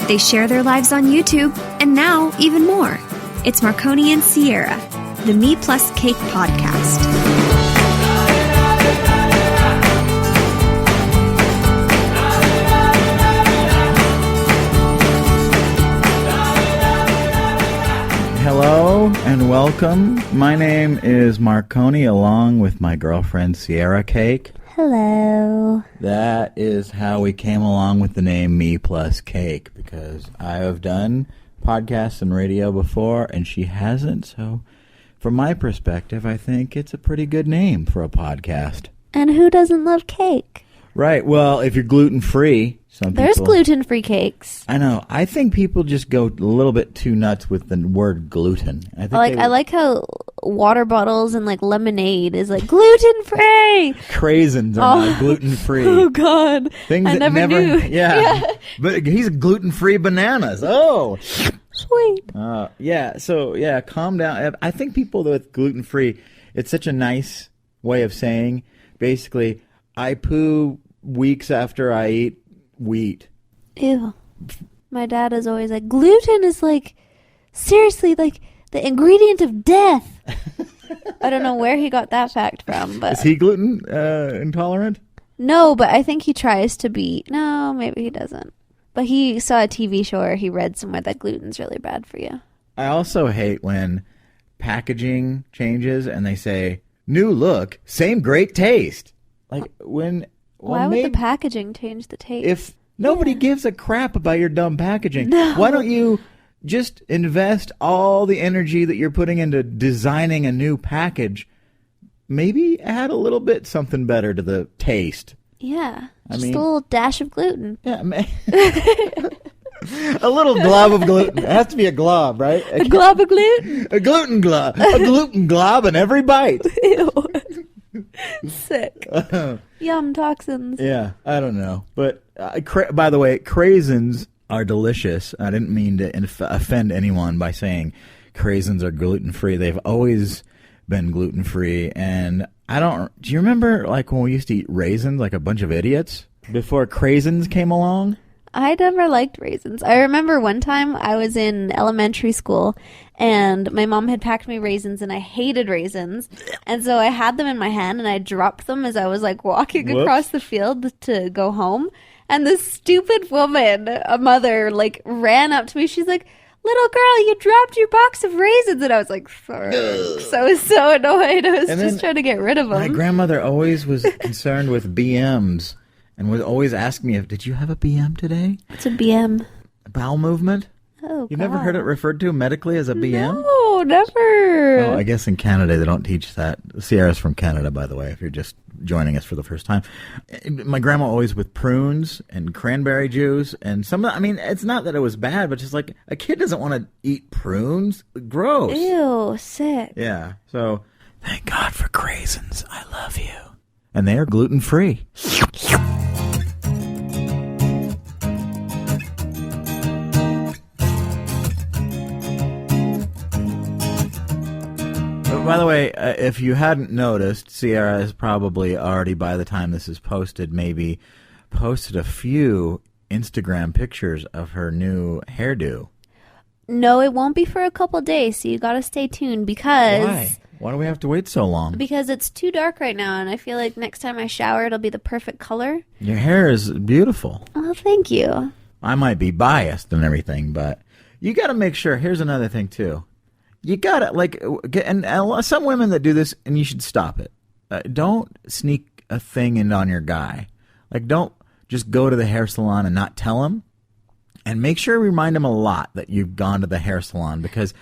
They share their lives on YouTube, and now even more. It's Marconi and Ciara, the Me Plus Cake podcast. Hello and welcome. My name is Marconi along with my girlfriend Ciara Cake. Hello. That is how we came along with the name Me Plus Cake, because I have done podcasts and radio before and she hasn't, so from my perspective I think it's a pretty good name for a podcast. And who doesn't love cake? Right, well, if you're gluten-free, There's gluten-free cakes. I know. I think people just go a little bit too nuts with the word gluten. I like how water bottles and like lemonade is like gluten-free. Craisins are not gluten-free. Oh God, Things I that never knew. Yeah, but he's gluten-free bananas. Oh, sweet. So calm down. I think people with gluten-free, it's such a nice way of saying, basically, I poo weeks after I eat wheat. Ew. My dad is always like, gluten is like, seriously, like the ingredient of death. I don't know where he got that fact from, but is he gluten intolerant? No, but I think he tries to be. No, maybe he doesn't. But he saw a TV show or he read somewhere that gluten's really bad for you. I also hate when packaging changes and they say, new look, same great taste. Like when... Why would the packaging change the taste? If nobody gives a crap about your dumb packaging, why don't you just invest all the energy that you're putting into designing a new package? Maybe add a little bit something better to the taste. Yeah, just a little dash of gluten. Yeah, man. A little glob of gluten. It has to be a glob, right? A glob of gluten? A gluten glob. A gluten glob in every bite. Ew. Sick. Yum, toxins. Yeah, I don't know. But, by the way, craisins are delicious. I didn't mean to offend anyone by saying craisins are gluten-free. They've always been gluten-free. And do you remember like when we used to eat raisins like a bunch of idiots before craisins came along? I never liked raisins. I remember one time I was in elementary school and my mom had packed me raisins and I hated raisins. And so I had them in my hand and I dropped them as I was like walking across the field to go home. And this stupid woman, a mother, like ran up to me. She's like, little girl, you dropped your box of raisins. And I was like, sorry. So I was so annoyed. I was just trying to get rid of them. My grandmother always was concerned with BMs. And would always ask me, did you have a BM today? What's a BM? A bowel movement? Oh, You've never heard it referred to medically as a BM? No, never. Oh, I guess in Canada they don't teach that. Ciara's from Canada, by the way, if you're just joining us for the first time. My grandma always with prunes and cranberry juice and it's not that it was bad, but just like a kid doesn't want to eat prunes. Gross. Ew, sick. Yeah, so thank God for craisins. I love you. And they are gluten-free. By the way, if you hadn't noticed, Ciara has probably already, by the time this is posted, maybe posted a few Instagram pictures of her new hairdo. No, it won't be for a couple days, so you gotta stay tuned because... Why? Why do we have to wait so long? Because it's too dark right now, and I feel like next time I shower, it'll be the perfect color. Your hair is beautiful. Oh, thank you. I might be biased and everything, but you gotta make sure. Here's another thing, too. You gotta, and some women that do this, and you should stop it. Don't sneak a thing in on your guy. Like, don't just go to the hair salon and not tell him. And make sure you remind him a lot that you've gone to the hair salon, because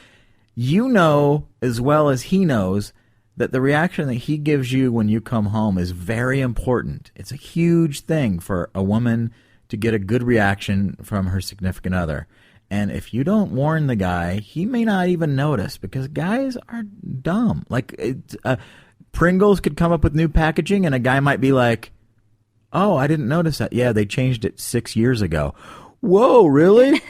you know as well as he knows that the reaction that he gives you when you come home is very important. It's a huge thing for a woman to get a good reaction from her significant other. And if you don't warn the guy, he may not even notice, because guys are dumb. Like, Pringles could come up with new packaging and a guy might be like, oh, I didn't notice that. Yeah, they changed it 6 years ago. Whoa, really?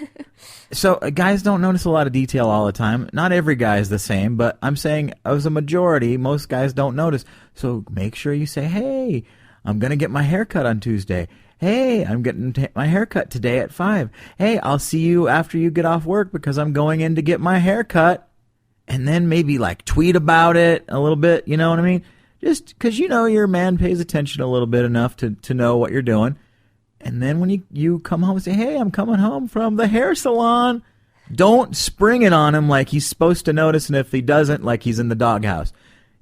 So guys don't notice a lot of detail all the time. Not every guy is the same, but I'm saying as a majority, most guys don't notice. So make sure you say, hey, I'm going to get my hair cut on Tuesday. Hey, I'm getting my hair cut today at 5. Hey, I'll see you after you get off work because I'm going in to get my hair cut. And then maybe like tweet about it a little bit, you know what I mean? Just because your man pays attention a little bit enough to know what you're doing. And then when you come home and say, hey, I'm coming home from the hair salon, don't spring it on him like he's supposed to notice, and if he doesn't, like he's in the doghouse.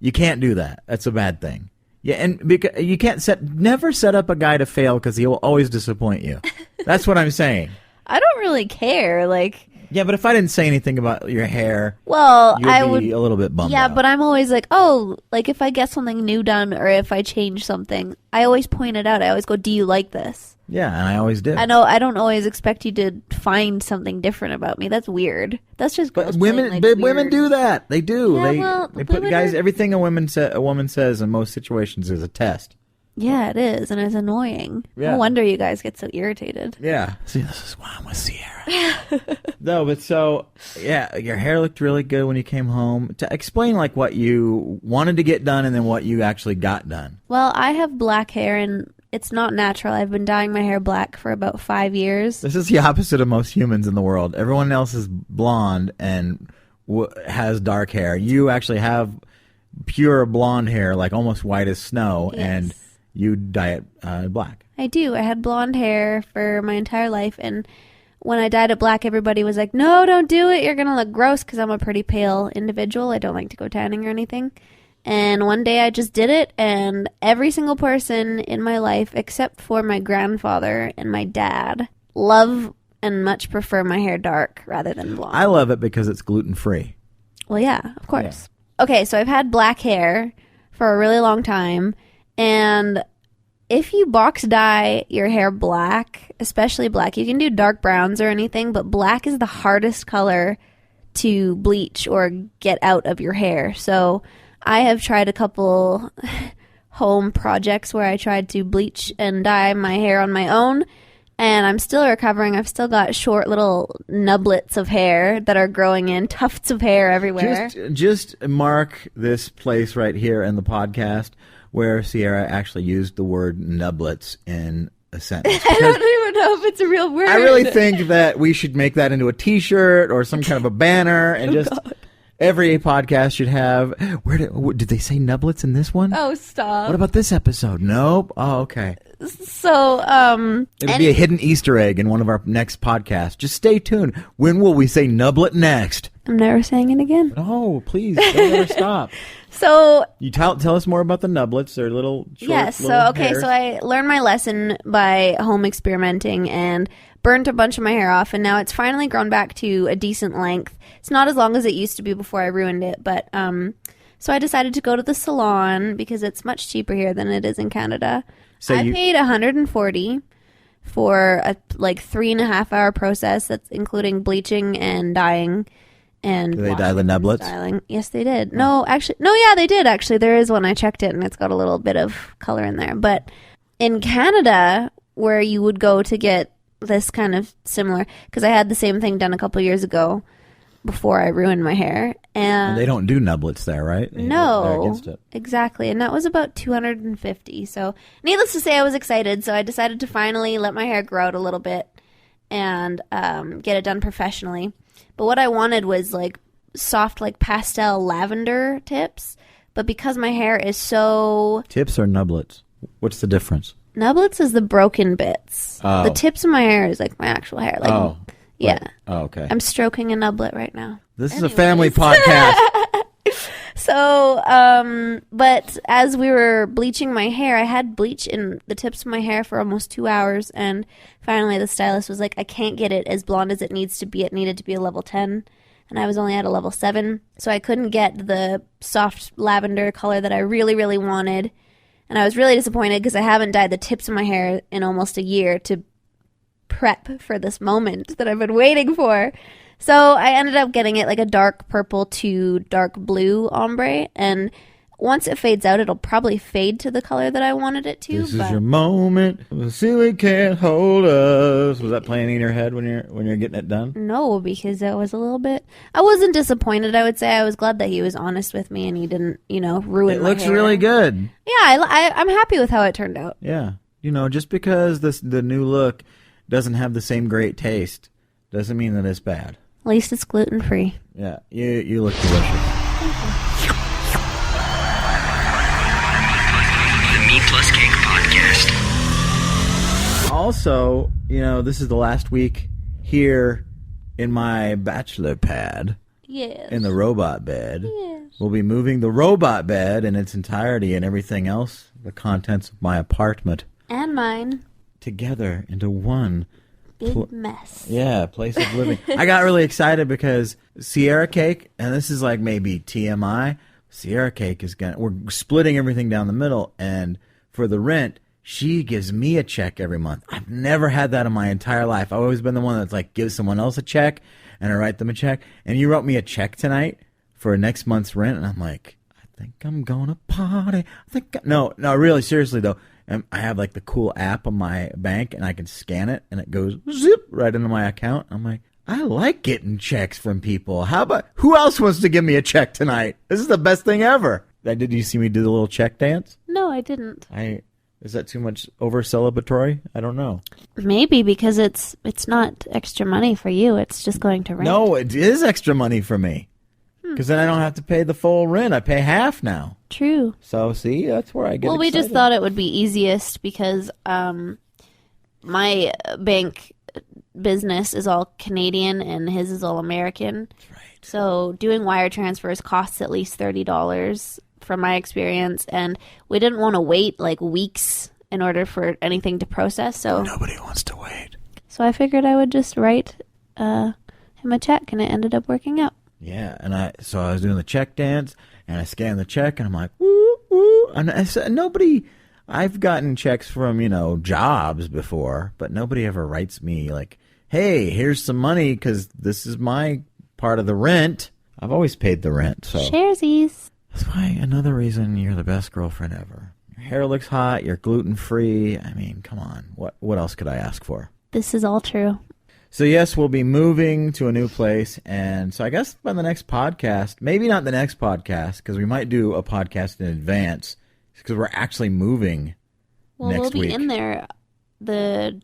You can't do that. That's a bad thing. Yeah, and because you can't never set up a guy to fail because he will always disappoint you. That's what I'm saying. I don't really care. Like, yeah, but if I didn't say anything about your hair, well, I would be a little bit bummed out. But I'm always like, oh, like if I get something new done or if I change something, I always point it out. I always go, do you like this? Yeah, and I always did. I know I don't always expect you to find something different about me. That's weird. That's just but women do that. They do. Yeah, they put guys everything a woman says in most situations is a test. Yeah, it is, and it's annoying. Yeah. No wonder you guys get so irritated. Yeah. See, this is why I'm with Ciara. No, but so yeah, your hair looked really good when you came home. To explain like what you wanted to get done and then what you actually got done. Well, I have black hair and it's not natural. I've been dyeing my hair black for about 5 years. This is the opposite of most humans in the world. Everyone else is blonde and has dark hair. You actually have pure blonde hair, like almost white as snow, yes. And you dye it black. I do. I had blonde hair for my entire life, and when I dyed it black, everybody was like, no, don't do it. You're going to look gross, because I'm a pretty pale individual. I don't like to go tanning or anything. And one day I just did it, and every single person in my life, except for my grandfather and my dad, love and much prefer my hair dark rather than blonde. I love it because it's gluten free. Well, yeah, of course. Yeah. Okay, so I've had black hair for a really long time, and if you box dye your hair black, especially black, you can do dark browns or anything, but black is the hardest color to bleach or get out of your hair. So I have tried a couple home projects where I tried to bleach and dye my hair on my own, and I'm still recovering. I've still got short little nublets of hair that are growing in, tufts of hair everywhere. Just mark this place right here in the podcast where Ciara actually used the word nublets in a sentence. I don't even know if it's a real word. I really think that we should make that into a T-shirt or some kind of a banner, and God. Every podcast should have. Did they say nublets in this one? Oh, stop. What about this episode? Nope. Oh, okay. So, it'll be a hidden Easter egg in one of our next podcasts. Just stay tuned. When will we say nublet next? I'm never saying it again. Oh, please, don't ever stop. So you tell us more about the nublets. They're little short, yes. little So okay. hairs. So I learned my lesson by home experimenting and burnt a bunch of my hair off, and now it's finally grown back to a decent length. It's not as long as it used to be before I ruined it, but so I decided to go to the salon because it's much cheaper here than it is in Canada. So I paid $140 for a 3.5 hour process. That's including bleaching and dyeing. And did they dye the nublets? Styling. Yes, they did. No, yeah, they did, actually. There is one. I checked it, and it's got a little bit of color in there. But in Canada, where you would go to get this kind of similar, because I had the same thing done a couple years ago before I ruined my hair. And they don't do nublets there, right? No. They're against it. Exactly. And that was about $250. So needless to say, I was excited. So I decided to finally let my hair grow out a little bit and get it done professionally. But what I wanted was soft, pastel lavender tips. But because my hair is so... Tips or nublets? What's the difference? Nublets is the broken bits. Oh. The tips of my hair is my actual hair. Yeah. Right. Oh, okay. I'm stroking a nublet right now. This is a family podcast. So, but as we were bleaching my hair, I had bleach in the tips of my hair for almost 2 hours, and finally the stylist was like, I can't get it as blonde as it needs to be. It needed to be a level 10, and I was only at a level 7, so I couldn't get the soft lavender color that I really, really wanted, and I was really disappointed because I haven't dyed the tips of my hair in almost a year to prep for this moment that I've been waiting for. So I ended up getting it a dark purple to dark blue ombre, and once it fades out, it'll probably fade to the color that I wanted it to. This is your moment. The ceiling can't hold us. Was that playing in your head when you're getting it done? No, because it was a little bit... I wasn't disappointed, I would say. I was glad that he was honest with me and he didn't, ruin my hair. It looks really good. Yeah, I'm happy with how it turned out. Yeah. just because the new look doesn't have the same great taste doesn't mean that it's bad. At least it's gluten free. Yeah, you look delicious. The Me Plus Cake Podcast. Also, this is the last week here in my bachelor pad. Yes. In the robot bed. Yes. We'll be moving the robot bed in its entirety and everything else, the contents of my apartment, And mine. together into one Big mess. Yeah, place of living. I got really excited because Ciara Cake, and this is like maybe TMI, Ciara Cake we're splitting everything down the middle, and for the rent, she gives me a check every month. I've never had that in my entire life. I've always been the one that's like, gives someone else a check, and I write them a check. And you wrote me a check tonight for next month's rent, and I'm like, I think I'm gonna party. No, really, seriously though. And I have like the cool app on my bank, and I can scan it, and it goes zip right into my account. I'm like, I like getting checks from people. Who else wants to give me a check tonight? This is the best thing ever. Did you see me do the little check dance? No, I didn't. Is that too much over celebratory? I don't know. Maybe because it's not extra money for you. It's just going to rent. No, it is extra money for me. Because then I don't have to pay the full rent. I pay half now. True. So, see, that's where I get Well, we excited. just thought it would be easiest because my bank business is all Canadian and his is all American. That's right. So doing wire transfers costs at least $30 from my experience. And we didn't want to wait like weeks in order for anything to process. So Nobody wants to wait. So I figured I would just write him a check, and it ended up working out. Yeah, and I was doing the check dance, and I scanned the check, and I'm like, woo, woo. And I've gotten checks from, jobs before, but nobody ever writes me like, hey, here's some money because this is my part of the rent. I've always paid the rent, so. Sharesies. That's why another reason you're the best girlfriend ever. Your hair looks hot, you're gluten-free. I mean, come on. What else could I ask for? This is all true. So, yes, we'll be moving to a new place, and so I guess by the next podcast, maybe not the next podcast, because we might do a podcast in advance, because we're actually moving next we'll be week. in there the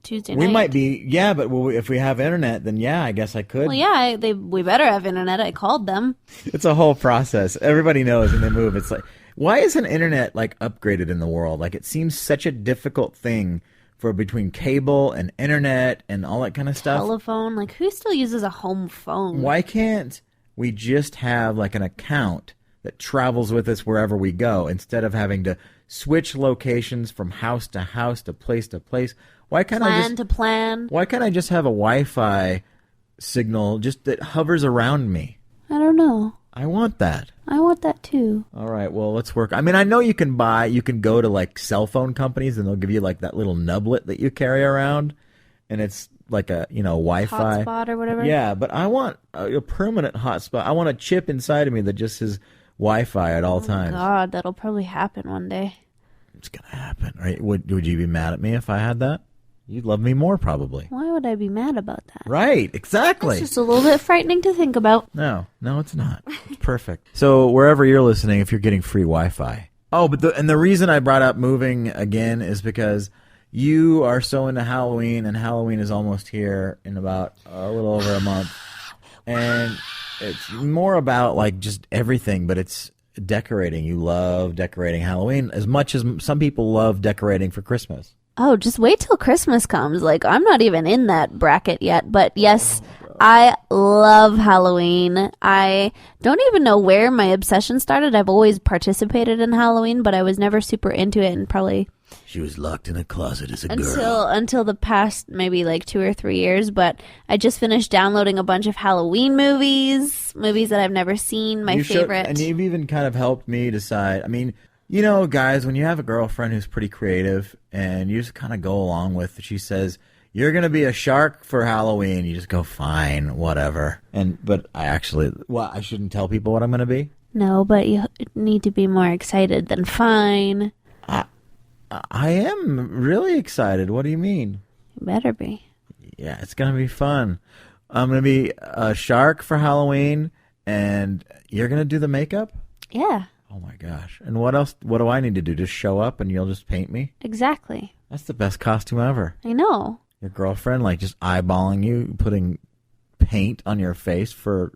Tuesday night. We might be, yeah, but if we have internet, then yeah, I guess I could. Well, yeah, we better have internet. I called them. It's a whole process. Everybody knows when they move. It's like, why isn't internet like upgraded in the world? Like, it seems such a difficult thing for between cable and internet and all that kind of stuff. Telephone, like who still uses a home phone? Why can't we just have like an account that travels with us wherever we go instead of having to switch locations from house to house to place to place? Why can't plan to plan? Why can't I just have a Wi-Fi signal just that hovers around me? I don't know. I want that. I want that too. All right, well, let's work. I mean, I know you can go to like cell phone companies and they'll give you like that little nublet that you carry around and it's like a, Wi-Fi. Hotspot or whatever? Yeah, but I want a permanent hotspot. I want a chip inside of me that just says Wi-Fi at all times. God, that'll probably happen one day. It's going to happen. Right? Would you be mad at me if I had that? You'd love me more, probably. Why would I be mad about that? Right, exactly. It's just a little bit frightening to think about. No, it's not. It's perfect. So wherever you're listening, if you're getting free Wi-Fi. Oh, but the reason I brought up moving again is because you are so into Halloween, and Halloween is almost here in about a little over a month. And it's more about like just everything, but it's decorating. You love decorating Halloween as much as some people love decorating for Christmas. Oh, just wait till Christmas comes. Like, I'm not even in that bracket yet. But yes, I love Halloween. I don't even know where my obsession started. I've always participated in Halloween, but I was never super into it, and probably She was locked in a closet as a girl. until the past maybe like 2 or 3 years. But I just finished downloading a bunch of Halloween movies that I've never seen. My favorite. And you've even kind of helped me decide. I mean, guys, when you have a girlfriend who's pretty creative and you just kind of go along with, she says, you're going to be a shark for Halloween. You just go, fine, whatever. But I shouldn't tell people what I'm going to be? No, but you need to be more excited than fine. I am really excited. What do you mean? You better be. Yeah, it's going to be fun. I'm going to be a shark for Halloween, and you're going to do the makeup? Yeah. Oh my gosh. And what else? What do I need to do? Just show up and you'll just paint me? Exactly. That's the best costume ever. I know. Your girlfriend, like, just eyeballing you, putting paint on your face for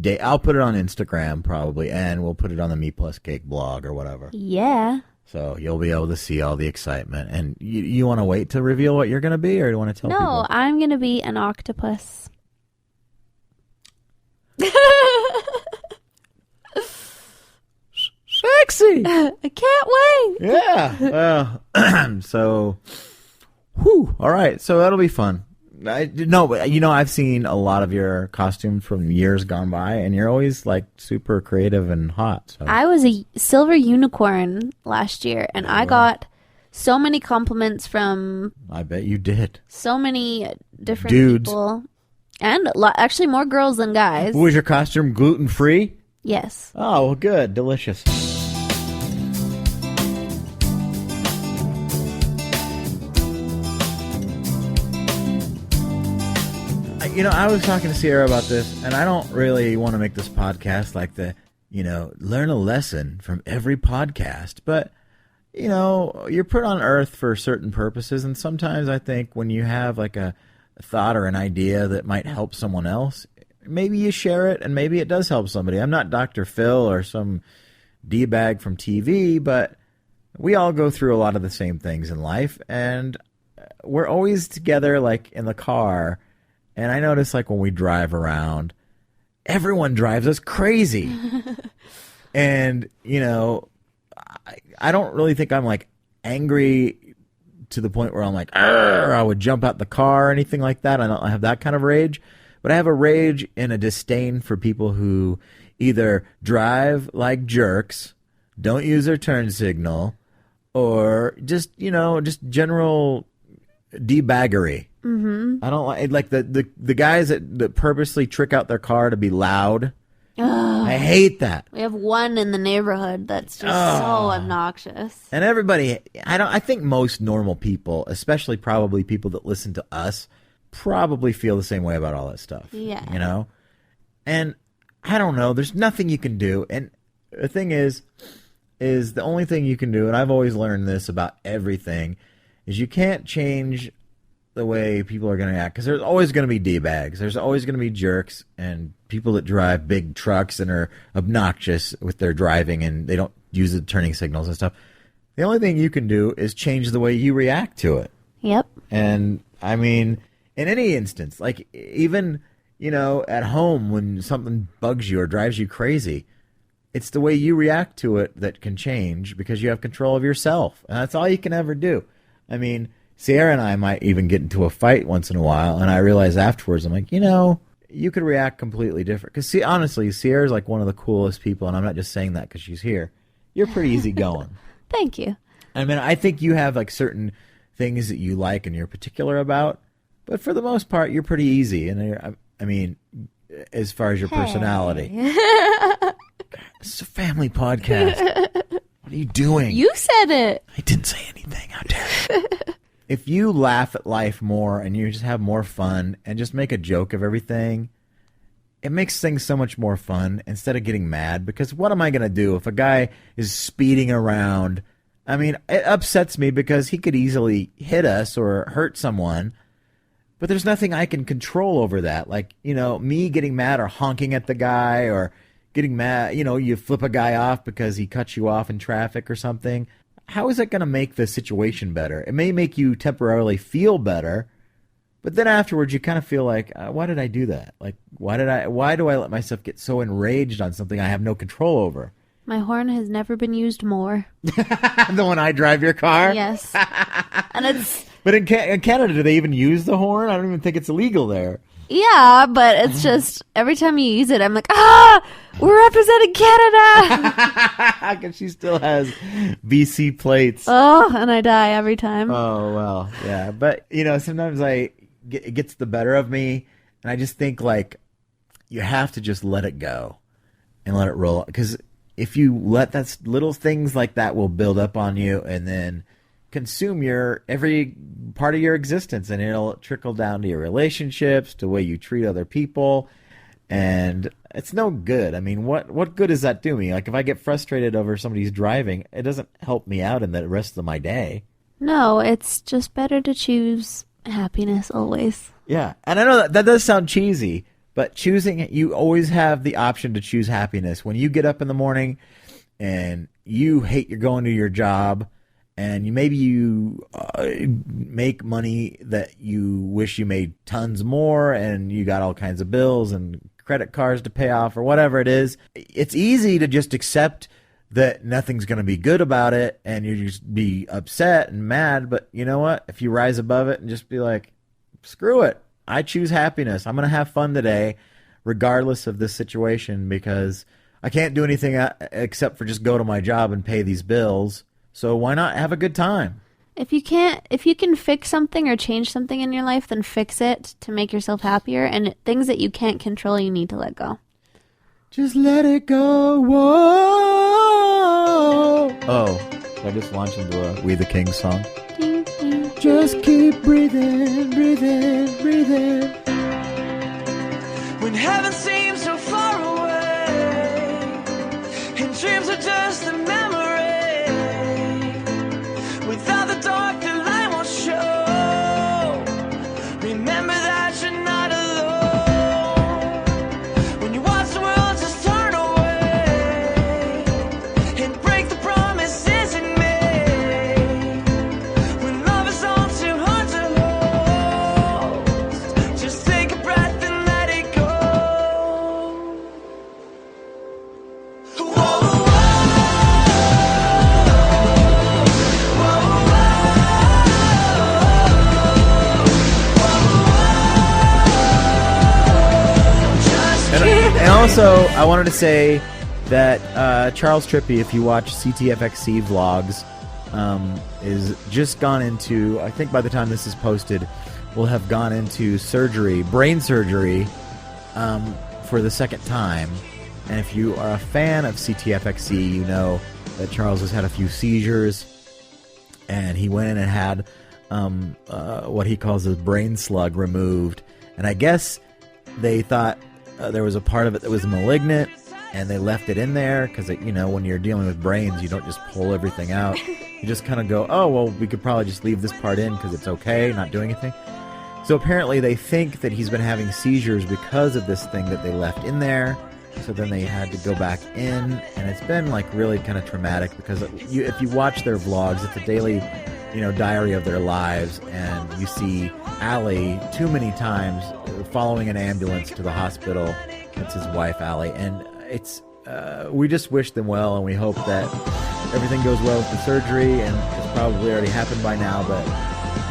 day. I'll put it on Instagram probably, and we'll put it on the Me Plus Cake blog or whatever. Yeah. So you'll be able to see all the excitement. And you want to wait to reveal what you're going to be, or do you want to tell people? No, I'm going to be an octopus. Sexy. I can't wait. Yeah. Well, so, whew. All right. So that'll be fun. No, but I've seen a lot of your costumes from years gone by, and you're always like super creative and hot. So. I was a silver unicorn last year, and I got so many compliments from. I bet you did. So many different dudes. People, and actually more girls than guys. Was your costume gluten free? Yes. Oh, well, good, delicious. I was talking to Ciara about this, and I don't really want to make this podcast like learn a lesson from every podcast. But, you're put on earth for certain purposes, and sometimes I think when you have like a thought or an idea that might help someone else, maybe you share it, and maybe it does help somebody. I'm not Dr. Phil or some D-bag from TV, but we all go through a lot of the same things in life, and we're always together, like in the car. And I notice, like, when we drive around, everyone drives us crazy. And, I don't really think I'm, like, angry to the point where I'm like, I would jump out the car or anything like that. I don't have that kind of rage. But I have a rage and a disdain for people who either drive like jerks, don't use their turn signal, or just general debaggery. Mm-hmm. I don't like the guys that purposely trick out their car to be loud. I hate that. We have one in the neighborhood that's just so obnoxious. And everybody, I think most normal people, especially probably people that listen to us, probably feel the same way about all that stuff. Yeah. And I don't know. There's nothing you can do. And the thing is the only thing you can do, and I've always learned this about everything, is you can't change the way people are going to act, because there's always going to be D-bags. There's always going to be jerks and people that drive big trucks and are obnoxious with their driving, and they don't use the turning signals and stuff. The only thing you can do is change the way you react to it. Yep. And, I mean, in any instance, like even, at home when something bugs you or drives you crazy, it's the way you react to it that can change, because you have control of yourself. And that's all you can ever do. I mean, Ciara and I might even get into a fight once in a while, and I realize afterwards, I'm like, you could react completely different. Because, honestly, Ciara's like one of the coolest people, and I'm not just saying that because she's here. You're pretty easygoing. Thank you. I mean, I think you have like certain things that you like and you're particular about, but for the most part, you're pretty easy. And I mean, as far as your personality. It's a family podcast. What are you doing? You said it. I didn't say anything. How dare you? If you laugh at life more and you just have more fun and just make a joke of everything, it makes things so much more fun instead of getting mad. Because what am I going to do if a guy is speeding around? I mean, it upsets me because he could easily hit us or hurt someone, but there's nothing I can control over that. Like, me getting mad or honking at the guy or getting mad, you flip a guy off because he cuts you off in traffic or something. How is that going to make the situation better? It may make you temporarily feel better, but then afterwards you kind of feel like, why did I do that? Like, why do I let myself get so enraged on something I have no control over? My horn has never been used more. The one I drive your car? Yes. And it's... But in Canada, do they even use the horn? I don't even think it's illegal there. Yeah, but it's just, every time you use it, I'm like, we're representing Canada! Because she still has BC plates. Oh, and I die every time. Oh, well, yeah. But, sometimes it gets the better of me, and I just think, like, you have to just let it go and let it roll. Because if you let little things like that will build up on you and then consume every part of your existence, and it'll trickle down to your relationships, to the way you treat other people, And it's no good. I mean, what good does that do me? Like, if I get frustrated over somebody's driving, it doesn't help me out in the rest of my day. No, it's just better to choose happiness always. Yeah, and I know that does sound cheesy, but choosing it, you always have the option to choose happiness. When you get up in the morning and you hate you're going to your job, and maybe you make money that you wish you made tons more, and you got all kinds of bills and credit cards to pay off or whatever it is, it's easy to just accept that nothing's going to be good about it, and you just be upset and mad. But you know what? If you rise above it and just be like, screw it, I choose happiness. I'm going to have fun today, regardless of this situation, because I can't do anything except for just go to my job and pay these bills. So why not have a good time? If you can fix something or change something in your life, then fix it to make yourself happier. And things that you can't control, you need to let go. Just let it go. Whoa. Oh, did I just launch into a We the Kings song? Ding, ding. Just keep breathing, breathing, breathing. When heaven seems so far away, and dreams are just a memory. Without the dark, the light won't show. Remember that you're not alone. When you watch the world just turn away and break the promises it made. When love is all too hard to hold, just take a breath and let it go. Whoa. And also, I wanted to say that Charles Trippy, if you watch CTFXC vlogs, is just gone into, I think by the time this is posted, will have gone into surgery, brain surgery, for the second time. And if you are a fan of CTFXC, you know that Charles has had a few seizures, and he went in and had what he calls his brain slug removed. And I guess they thought there was a part of it that was malignant, and they left it in there because, you know, when you're dealing with brains, you don't just pull everything out. You just kind of go, oh, well, we could probably just leave this part in because it's okay, not doing anything. So apparently they think that he's been having seizures because of this thing that they left in there. So then they had to go back in, and it's been like really kind of traumatic because if you watch their vlogs, it's a daily, diary of their lives, and you see Allie too many times following an ambulance to the hospital. That's his wife, Allie, and it's we just wish them well, and we hope that everything goes well with the surgery, and it's probably already happened by now, but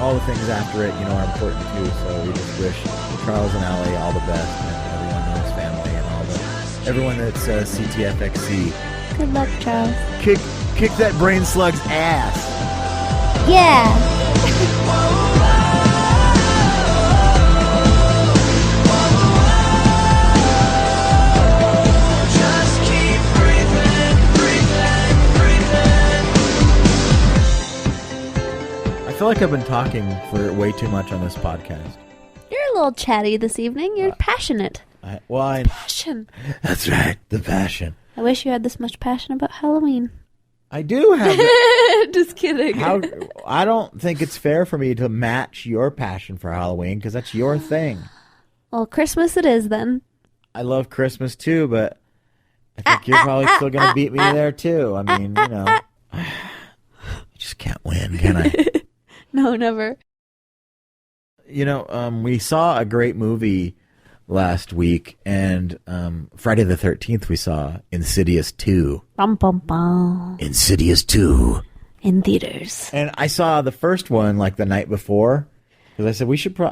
all the things after it, are important too. So we just wish Charles and Allie all the best, and everyone in his family, and everyone that's CTFXC. Good luck, Charles. Kick that brain slug's ass. Yeah. Just keep breathing, breathing, breathing. I feel like I've been talking for way too much on this podcast. You're a little chatty this evening. You're passionate. Passion. That's right, the passion. I wish you had this much passion about Halloween. I do have it. Just kidding. I don't think it's fair for me to match your passion for Halloween because that's your thing. Well, Christmas it is then. I love Christmas too, but I think you're probably still going to beat me there too. I mean, I just can't win, can I? No, never. We saw a great movie last week, and Friday the 13th we saw Insidious 2. Bum, bum, bum. Insidious 2. In theaters. And I saw the first one like the night before because I said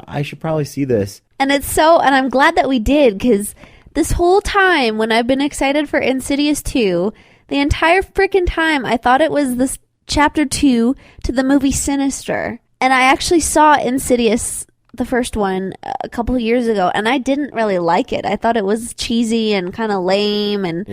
I should probably see this. And and I'm glad that we did, because this whole time when I've been excited for Insidious 2, the entire freaking time I thought it was this chapter 2 to the movie Sinister. And I actually saw Insidious, the first one, a couple of years ago, and I didn't really like it. I thought it was cheesy and kind of lame,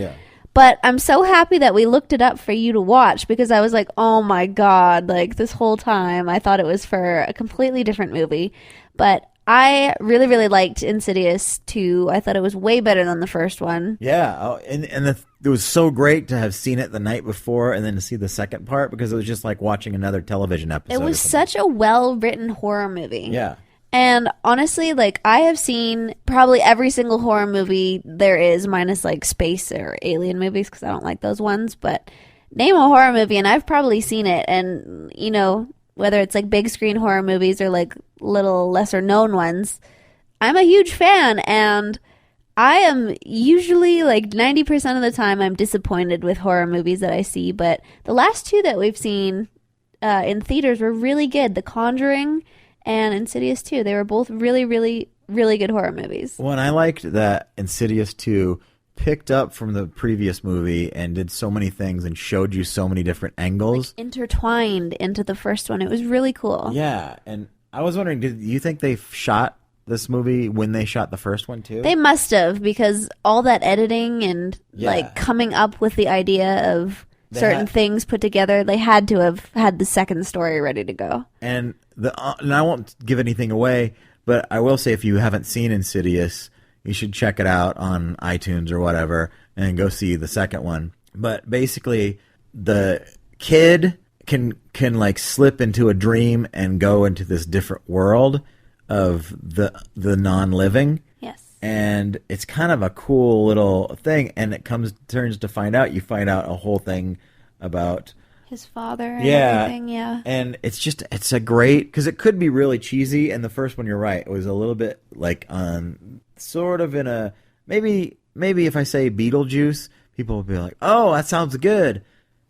but I'm so happy that we looked it up for you to watch, because I was like, oh my god, like this whole time I thought it was for a completely different movie. But I really, really liked Insidious 2. I thought it was way better than the first one. Yeah, it was so great to have seen it the night before and then to see the second part because it was just like watching another television episode. It was such a well-written horror movie. Yeah. And honestly, like, I have seen probably every single horror movie there is, minus like space or alien movies, because I don't like those ones. But name a horror movie, and I've probably seen it. And, you know, whether it's like big screen horror movies or like little lesser known ones, I'm a huge fan. And I am usually, like, 90% of the time, I'm disappointed with horror movies that I see. But the last two that we've seen in theaters were really good. The Conjuring and Insidious 2. They were both really, really, really good horror movies. Well, and I liked that Insidious 2 picked up from the previous movie and did so many things and showed you so many different angles. Like, intertwined into the first one. It was really cool. Yeah, and I was wondering, did you think they shot this movie when they shot the first one too? They must have, because all that editing and like coming up with the idea of certain things put together, they had to have had the second story ready to go. And I won't give anything away, but I will say if you haven't seen Insidious, you should check it out on iTunes or whatever and go see the second one. But basically, the kid can like slip into a dream and go into this different world of the non-living. Yes. And it's kind of a cool little thing, and it turns to find out a whole thing about his father and everything, yeah. And it's a great, because it could be really cheesy, and the first one, you're right, it was a little bit like sort of in a, maybe if I say Beetlejuice, people will be like, oh, that sounds good.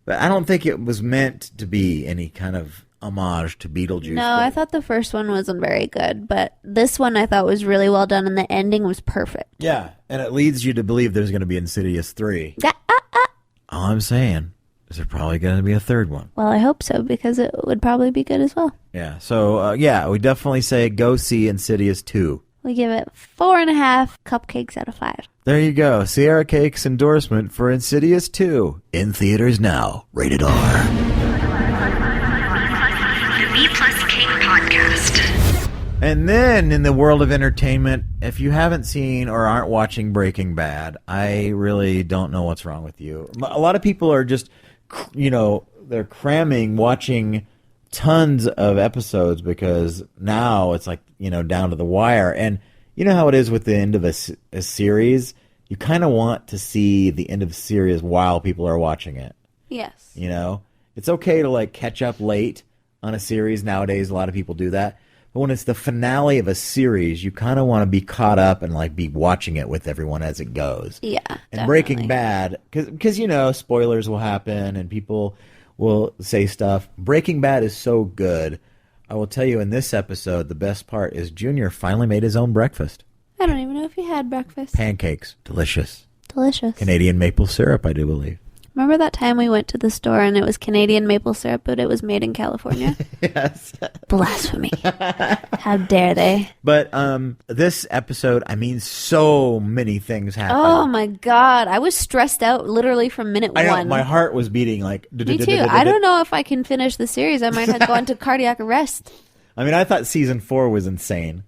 But I don't think it was meant to be any kind of homage to Beetlejuice. No, I thought the first one wasn't very good, but this one I thought was really well done, and the ending was perfect. Yeah, and it leads you to believe there's going to be Insidious 3. All I'm saying is there's probably going to be a third one. Well, I hope so, because it would probably be good as well. Yeah, so we definitely say go see Insidious 2. We give it 4.5 cupcakes out of 5. There you go. Ciara Cake's endorsement for Insidious 2. In theaters now. Rated R. The Me Plus Cake Podcast. And then in the world of entertainment, if you haven't seen or aren't watching Breaking Bad, I really don't know what's wrong with you. A lot of people are just, they're cramming watching tons of episodes because now it's like, down to the wire. And you know how it is with the end of a series? You kind of want to see the end of the series while people are watching it. Yes. It's okay to like catch up late on a series nowadays. A lot of people do that. But when it's the finale of a series, you kind of want to be caught up and like be watching it with everyone as it goes. Yeah. And definitely. Breaking Bad, because spoilers will happen and people will say stuff. Breaking Bad is so good. I will tell you in this episode, the best part is Junior finally made his own breakfast. I don't even know if you had breakfast. Pancakes, delicious. Delicious. Canadian maple syrup, I do believe. Remember that time we went to the store and it was Canadian maple syrup, but it was made in California? Yes. Blasphemy. How dare they? But this episode, so many things happened. Oh my God. I was stressed out literally from minute I know, one. my heart was beating like... Me too. I don't know if I can finish the series. I might have gone to cardiac arrest. I thought season 4 was insane.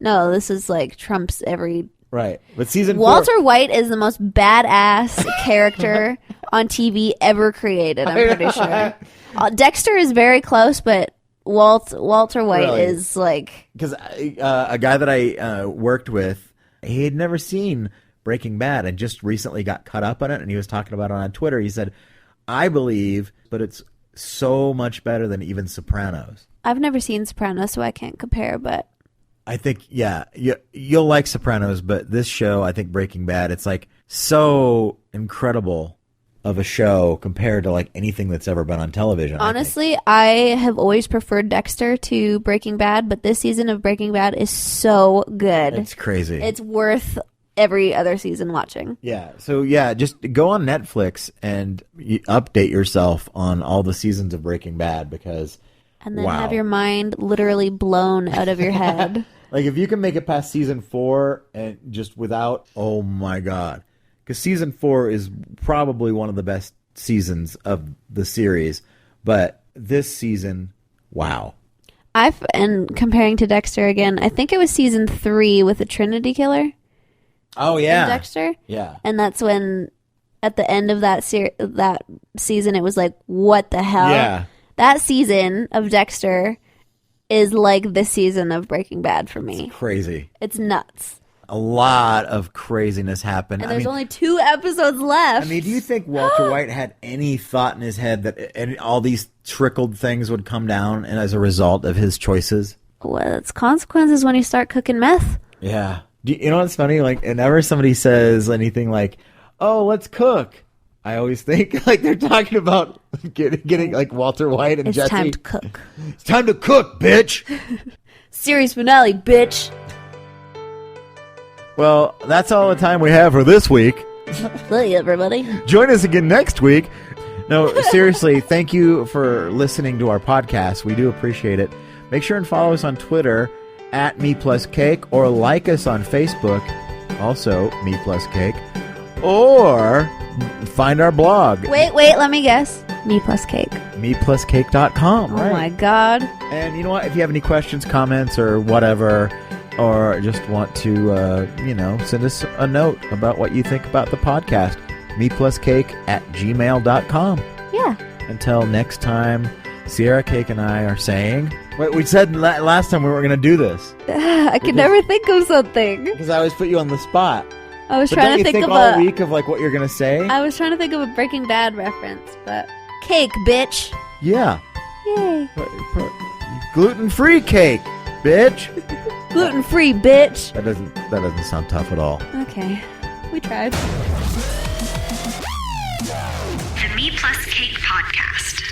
No, this is like Trump's every... Right. But season 4... Walter White is the most badass character on TV ever created, I'm pretty sure. Dexter is very close, but Walter White Really? is like... Because a guy that I worked with, he had never seen Breaking Bad and just recently got caught up on it, and he was talking about it on Twitter. He said, I believe, but it's so much better than even Sopranos. I've never seen Sopranos, so I can't compare, but... I think, you'll like Sopranos, but this show, I think Breaking Bad, it's like so incredible of a show compared to like anything that's ever been on television. Honestly, I have always preferred Dexter to Breaking Bad, but this season of Breaking Bad is so good. It's crazy. It's worth every other season watching. Yeah. So, just go on Netflix and update yourself on all the seasons of Breaking Bad because... And then have your mind literally blown out of your head. Like, if you can make it past season 4 and just without, oh my God. Because season 4 is probably one of the best seasons of the series. But this season, wow. And comparing to Dexter again, I think it was season 3 with the Trinity Killer. Oh yeah, in Dexter. Yeah, and that's when at the end of that season, it was like, what the hell? Yeah, that season of Dexter is like the season of Breaking Bad for me. It's crazy. It's nuts. A lot of craziness happened. And there's only 2 episodes left. I mean, do you think Walter White had any thought in his head that all these trickled things would come down and as a result of his choices? Well, it's consequences when you start cooking meth. Yeah. You know what's funny? Like, whenever somebody says anything like, "Oh, let's cook," I always think like they're talking about getting like Walter White and Jesse. It's time to cook. It's time to cook, bitch. Series finale, bitch. Well, that's all the time we have for this week. Hey, everybody. Join us again next week. No, seriously, thank you for listening to our podcast. We do appreciate it. Make sure and follow us on Twitter at @MePlusCake, or like us on Facebook, also @MePlusCake, or find our blog. Wait, let me guess. Me plus cake. MePlusCake.com. Oh my God. And you know what? If you have any questions, comments, or whatever, or just want to, send us a note about what you think about the podcast, mepluscake@gmail.com. Yeah. Until next time, Ciara Cake and I are saying... Wait, we said last time we were going to do this. I could never think of something. Because I always put you on the spot. I was But trying don't to you think of all week of like what you're going to say? I was trying to think of a Breaking Bad reference, but cake, bitch. Yeah. Yay. Gluten-free cake, bitch. Gluten free, bitch. That doesn't sound tough at all. Okay, we tried. The Me Plus Cake Podcast.